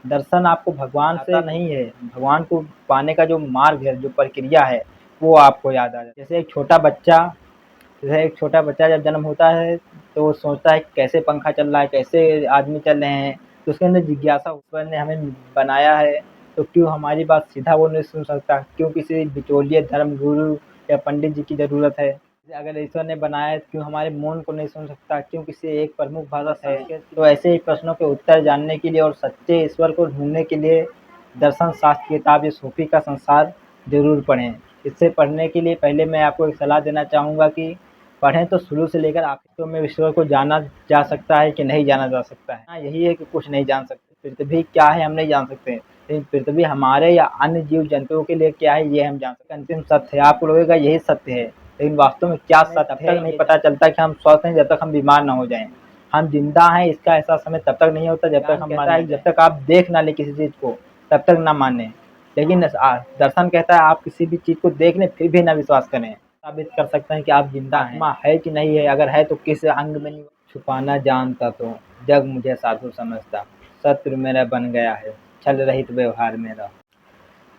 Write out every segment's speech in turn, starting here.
दर्शन आपको भगवान से नहीं है, भगवान को पाने का जो मार्ग है, जो प्रक्रिया है, वो आपको याद आ जाए। जैसे एक छोटा बच्चा जब जन्म होता है, तो वो सोचता है कैसे पंखा चल रहा है, कैसे आदमी चल रहे हैं, तो उसके अंदर जिज्ञासा, ईश्वर ने हमें बनाया है, तो क्यों हमारी बात सीधा वो नहीं सुन सकता? क्यों किसी बिचौलिए धर्म गुरु या पंडित जी की ज़रूरत है? अगर ईश्वर ने बनाया है, तो क्यों हमारे मौन को नहीं सुन सकता? क्यों किसी एक प्रमुख भाषा संस्कृत? तो ऐसे ही प्रश्नों के उत्तर जानने के लिए और सच्चे ईश्वर को ढूँढने के लिए दर्शन शास्त्र की किताब ये सूफ़ी का संसार ज़रूर पढ़ें। इसे पढ़ने के लिए पहले मैं आपको एक सलाह देना चाहूँगा कि पढ़ें तो शुरू से लेकर आखिर तो में ईश्वर को जाना जा सकता है कि नहीं जाना जा सकता है। हाँ, यही है कि कुछ नहीं जान सकते। पृथ्वी क्या है हम नहीं जान सकते, लेकिन पृथ्वी हमारे या अन्य जीव जंतुओं के लिए क्या है ये हम जान सकते हैं। अंतिम सत्य है, आपको लगेगा यही सत्य है, लेकिन वास्तव में क्या सत्य तब तक नहीं पता चलता कि हम स्वस्थ हैं जब तक हम बीमार ना हो जाएं। हम जिंदा हैं इसका एहसास हमें तब तक नहीं होता जब तक हम मर जब तक आप देख ना लें किसी चीज़ को, तब तक ना माने। लेकिन दर्शन कहता है आप किसी भी चीज़ को देख लें फिर भी ना विश्वास करें। साबित कर सकते हैं कि आप जिंदा हैं, आत्मा है कि नहीं है, अगर है तो किस अंग में नहीं। छुपाना जानता तो जग मुझे साधु समझता, शत्रु मेरा बन गया है छल रहित व्यवहार मेरा।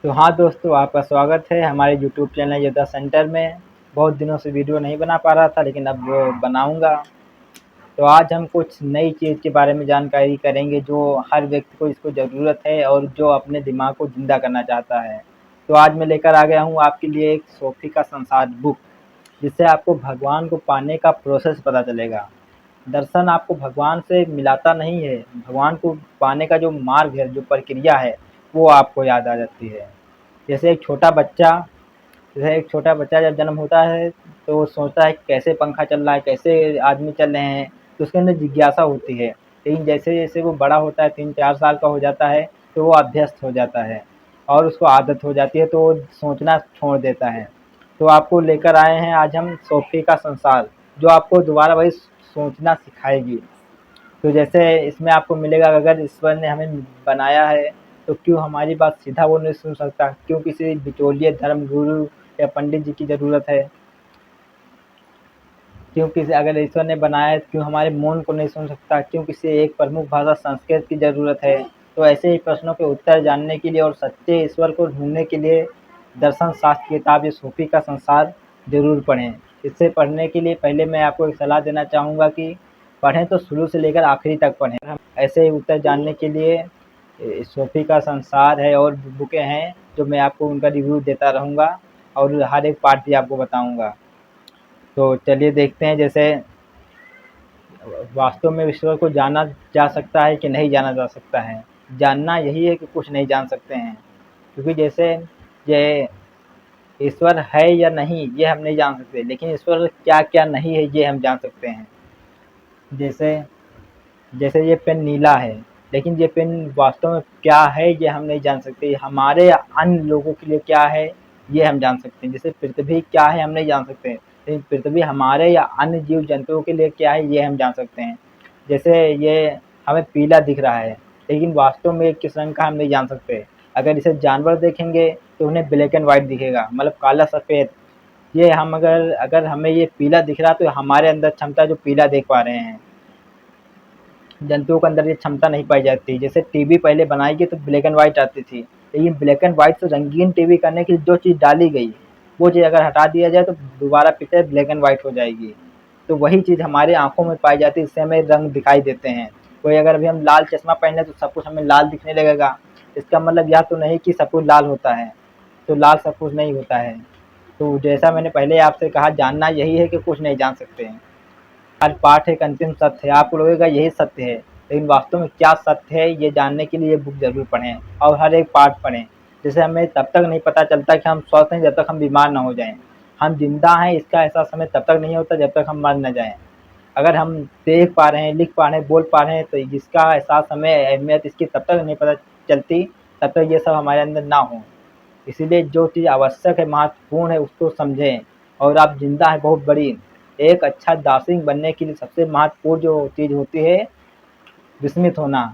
तो हाँ दोस्तों, आपका स्वागत है हमारे यूट्यूब चैनल योद्धा सेंटर में। बहुत दिनों से वीडियो नहीं बना पा रहा था, लेकिन अब बनाऊंगा। तो आज हम कुछ नई चीज़ के बारे में जानकारी करेंगे जो हर व्यक्ति को इसको ज़रूरत है और जो अपने दिमाग को ज़िंदा करना चाहता है। तो आज मैं लेकर आ गया हूँ आपके लिए एक सूफी का संसार बुक, जिससे आपको भगवान को पाने का प्रोसेस पता चलेगा। दर्शन आपको भगवान से मिलाता नहीं है, भगवान को पाने का जो मार्ग है, जो प्रक्रिया है, वो आपको याद आ जाती है। जैसे एक छोटा बच्चा जब जन्म होता है, तो वो सोचता है कैसे पंखा चल रहा है, कैसे आदमी चल रहे हैं, तो उसके अंदर जिज्ञासा होती है। लेकिन जैसे-जैसे वो बड़ा होता है, 3-4 साल का हो जाता है, तो वो अभ्यस्त हो जाता है और उसको आदत हो जाती है, तो वो सोचना छोड़ देता है। तो आपको लेकर आए हैं आज हम सूफी का संसार, जो आपको दोबारा वही सोचना सिखाएगी। तो जैसे इसमें आपको मिलेगा, अगर ईश्वर ने हमें बनाया है, तो क्यों हमारी बात सीधा वो नहीं सुन सकता? क्यों किसी बिचौलिए धर्म गुरु या पंडित जी की ज़रूरत है? क्यों किसी अगर ईश्वर ने बनाया है, तो क्यों हमारे मौन को नहीं सुन सकता? क्यों किसी एक प्रमुख भाषा संस्कृत की ज़रूरत है? तो ऐसे ही प्रश्नों के उत्तर जानने के लिए और सच्चे ईश्वर को ढूँढने के लिए दर्शन शास्त्र की किताब ये सूफ़ी का संसार ज़रूर पढ़ें। इसे पढ़ने के लिए पहले मैं आपको एक सलाह देना चाहूँगा कि पढ़ें तो शुरू से लेकर आखिरी तक पढ़ें। हम ऐसे ही उत्तर जानने के लिए सूफ़ी का संसार है और बुकें हैं, जो मैं आपको उनका रिव्यू देता रहूँगा और हर एक पार्ट भी आपको बताऊँगा। तो चलिए देखते हैं, जैसे वास्तव में ईश्वर को जाना जा सकता है कि नहीं जाना जा सकता है। जानना यही है कि कुछ नहीं जान सकते हैं, क्योंकि जैसे ये ईश्वर है या नहीं ये हम नहीं जान सकते, लेकिन ईश्वर क्या-क्या नहीं है ये हम जान सकते हैं। जैसे जैसे ये पेन नीला है, लेकिन ये पेन वास्तव में क्या है ये हम नहीं जान सकते। हमारे या अन्य लोगों के लिए क्या है ये हम जान सकते हैं। जैसे पृथ्वी क्या है हम नहीं जान सकते, लेकिन पृथ्वी हमारे या अन्य जीव जंतुओं के लिए क्या है ये हम जान सकते हैं। जैसे ये हमें पीला दिख रहा है, लेकिन वास्तव में ये किस रंग का हम नहीं जान सकते। अगर इसे जानवर देखेंगे तो उन्हें ब्लैक एंड वाइट दिखेगा, मतलब काला सफ़ेद। ये हम अगर अगर हमें ये पीला दिख रहा तो हमारे अंदर क्षमता जो पीला देख पा रहे हैं, जंतुओं के अंदर ये क्षमता नहीं पाई जाती। जैसे टीवी पहले बनाई गई तो ब्लैक एंड वाइट आती थी, लेकिन ब्लैक एंड वाइट से रंगीन टीवी करने के लिए जो चीज़ डाली गई, वो चीज़ अगर हटा दिया जाए तो दोबारा पिक्चर ब्लैक एंड वाइट हो जाएगी। तो वही चीज़ हमारी आँखों में पाई जाती है, इससे हमें रंग दिखाई देते हैं। कोई अगर अभी हम लाल चश्मा पहन लें तो सब कुछ हमें लाल दिखने लगेगा। इसका मतलब यह तो नहीं कि सब कुछ लाल होता है, तो लाल सब कुछ नहीं होता है। तो जैसा मैंने पहले आपसे कहा, जानना यही है कि कुछ नहीं जान सकते हैं। हर पाठ एक अंतिम सत्य है, आपको लगेगा यही सत्य है, लेकिन वास्तव में क्या सत्य है ये जानने के लिए ये बुक ज़रूर पढ़ें और हर एक पाठ पढ़ें। जिससे हमें तब तक नहीं पता चलता कि हम स्वस्थ हैं जब तक हम बीमार ना हो जाएँ। हम ज़िंदा हैं इसका एहसास हमें तब तक नहीं होता जब तक हम मर ना जाएँ। अगर हम देख पा रहे हैं, लिख पा रहे हैं, बोल पा रहे हैं, तो इसका एहसास हमें अहमियत इसकी तब तक नहीं पता चलती, तब तक ये सब हमारे अंदर ना हो। इसीलिए जो चीज़ आवश्यक है, महत्वपूर्ण है, उसको समझें। और आप ज़िंदा हैं बहुत बड़ी। एक अच्छा दार्शनिक बनने के लिए सबसे महत्वपूर्ण जो चीज़ होती है, विस्मित होना।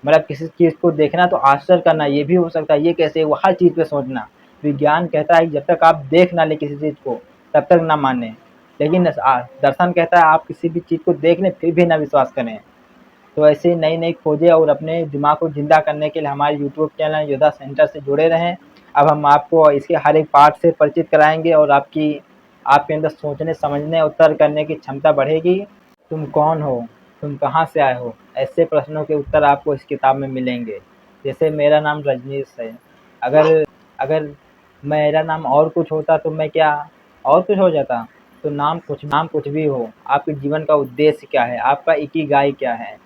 मतलब किसी चीज़ को देखना तो आश्चर्य करना, ये भी हो सकता है, ये कैसे हुआ? हर चीज़ पे सोचना। विज्ञान कहता है कि जब तक आप देख ना लें किसी चीज़ को, तब तक ना मानें। लेकिन दर्शन कहता है आप किसी भी चीज़ को देख लें फिर भी ना विश्वास करें। तो ऐसे ही नई-नई खोजें और अपने दिमाग को ज़िंदा करने के लिए हमारे यूट्यूब चैनल योद्धा सेंटर से जुड़े रहें। अब हम आपको इसके हर एक पार्ट से परिचित कराएँगे और आपके अंदर सोचने, समझने और तर्क करने की क्षमता बढ़ेगी। तुम कौन हो? तुम कहाँ से आए हो? ऐसे प्रश्नों के उत्तर आपको इस किताब में मिलेंगे। जैसे मेरा नाम रजनीश है। अगर अगर मेरा नाम और कुछ होता तो मैं क्या और कुछ हो जाता? तो नाम कुछ भी हो, आपके जीवन का उद्देश्य क्या है? आपका इकिगाई क्या है?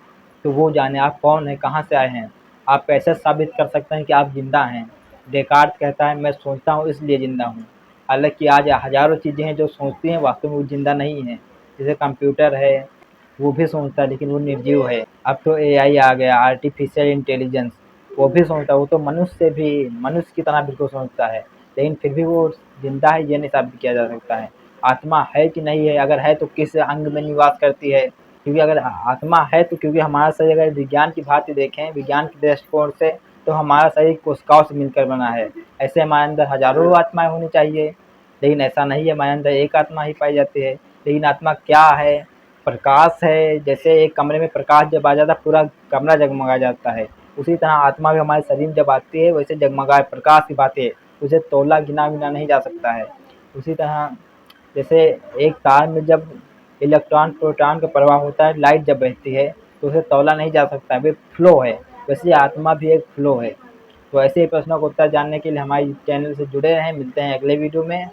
तो वो जानें, आप कौन हैं, कहाँ से आए हैं? आप कैसे साबित कर सकते हैं कि आप ज़िंदा हैं? डेकार्ट कहता है, मैं सोचता हूँ इसलिए ज़िंदा हूँ। हालाँकि आज हज़ारों चीज़ें हैं जो सोचती हैं, वास्तव में वो ज़िंदा नहीं हैं। जैसे कंप्यूटर है, वो भी सोचता है लेकिन वो निर्जीव है। अब तो एआई आ गया, आर्टिफ़िशियल इंटेलिजेंस, वो भी सोचता है, वो तो मनुष्य की तरह बिल्कुल सोचता है, लेकिन फिर भी वो ज़िंदा है ये नहीं साबित किया जा सकता है। आत्मा है कि नहीं है, अगर है तो किस अंग में निवास करती है? क्योंकि अगर आत्मा है तो क्योंकि हमारा शरीर अगर विज्ञान की भांति देखें, विज्ञान के दृष्टिकोण से, तो हमारा शरीर कोशिकाओं से मिलकर बना है। ऐसे हमारे अंदर हज़ारों आत्माएँ होनी चाहिए, लेकिन ऐसा नहीं है, हमारे अंदर एक आत्मा ही पाई जाती है। लेकिन आत्मा क्या है? प्रकाश है, जैसे एक कमरे में प्रकाश जब आ जाता है पूरा कमरा जगमगा जाता है, उसी तरह आत्मा भी हमारे शरीर में जब आती है वैसे जगमगाए प्रकाश की बात है, उसे तोला गिना नहीं जा सकता है। उसी तरह जैसे एक तार में जब इलेक्ट्रॉन प्रोटॉन का प्रवाह होता है, लाइट जब बहती है तो उसे तौला नहीं जा सकता है, वे फ्लो है। वैसे आत्मा भी एक फ्लो है। तो ऐसे ही प्रश्नों का उत्तर जानने के लिए हमारे चैनल से जुड़े रहें। मिलते हैं अगले वीडियो में।